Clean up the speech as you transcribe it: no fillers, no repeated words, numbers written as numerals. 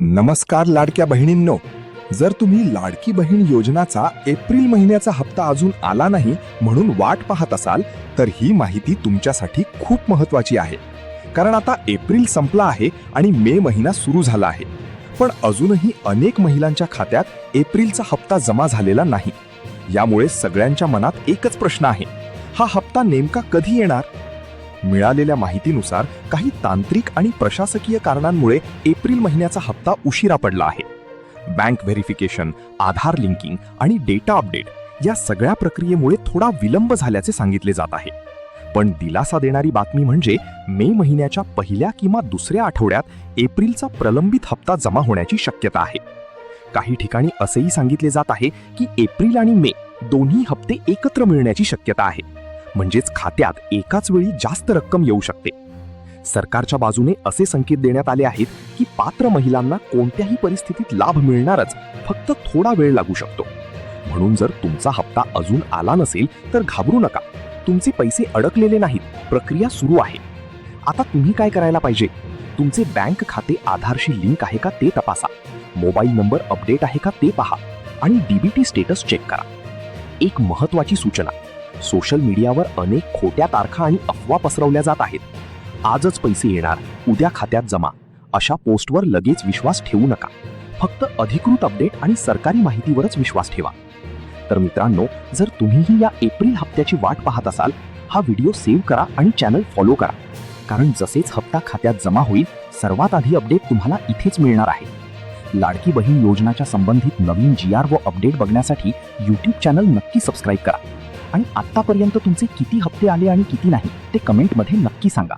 नमस्कार लाडक्या बहिणींनो, जर तुम्ही लाडकी बहीण योजनाचा एप्रिल महिन्याचा हप्ता अजून आला नाही म्हणून वाट पाहत असाल तर ही माहिती तुमच्यासाठी खूप महत्त्वाची आहे. कारण आता एप्रिल संपला आहे आणि मे महिना सुरू झाला आहे, पण अजूनही अनेक महिलांच्या खात्यात एप्रिलचा हप्ता जमा झालेला नाही. यामुळे सगळ्यांच्या मनात एकच प्रश्न आहे, हा हप्ता नेमका कधी येणार? मिळालेल्या माहितीनुसार काही तांत्रिक आणि प्रशासकीय कारणांमुळे एप्रिल महिन्याचा हप्ता उशिरा पडला आहे. बँक व्हेरिफिकेशन, आधार लिंकिंग आणि डेटा अपडेट या सगळ्या प्रक्रियेमुळे थोडा विलंब झाल्याचे सांगितले जात आहे. पण दिलासा देणारी बातमी म्हणजे मे महिन्याच्या पहिल्या किंवा दुसऱ्या आठवड्यात एप्रिलचा प्रलंबित हप्ता जमा होण्याची शक्यता आहे. काही ठिकाणी असेही सांगितले जात आहे की एप्रिल आणि मे दोन्ही हप्ते एकत्र मिळण्याची शक्यता आहे. म्हणजेच खात्यात एकाच वेळी जास्त रक्कम येऊ शकते. सरकारच्या बाजूने असे संकेत देण्यात आले आहेत की पात्र महिलांना कोणत्याही परिस्थितीत लाभ मिळणारच, फक्त थोडा वेळ लागू शकतो. म्हणून जर तुमचा हप्ता अजून आला नसेल तर घाबरू नका. तुमचे पैसे अडकलेले नाहीत, प्रक्रिया सुरू आहे. आता तुम्ही काय करायला पाहिजे? तुमचे बँक खाते आधारशी लिंक आहे का ते तपासा, मोबाईल नंबर अपडेट आहे का ते पहा आणि डीबीटी स्टेटस चेक करा. एक महत्त्वाची सूचना, सोशल मीडियावर अनेक खोट्या तारखा आणि अफवा पसरवल्या जात आहेत. आजच पैसे येणार, उद्या खात्यात जमा अशा पोस्टवर लगेच विश्वास ठेवू नका. फक्त अधिकृत अपडेट आणि सरकारी माहितीवरच विश्वास ठेवा. तर मित्रांनो, जर तुम्हीही या एप्रिल हप्त्याची वाट पाहत असाल, हा व्हिडिओ सेव्ह करा आणि चॅनल फॉलो करा. कारण जसेच हप्ता खात्यात जमा होईल, सर्वात आधी अपडेट तुम्हाला इथेच मिळणार आहे. लाडकी बहीण योजनाच्या संबंधित नवीन GR व अपडेट बघण्यासाठी YouTube चॅनल नक्की सबस्क्राईब करा. आणि आत्तापर्यंत तुमचे किती हप्ते आले आणि किती नाही ते कमेंटमध्ये नक्की सांगा.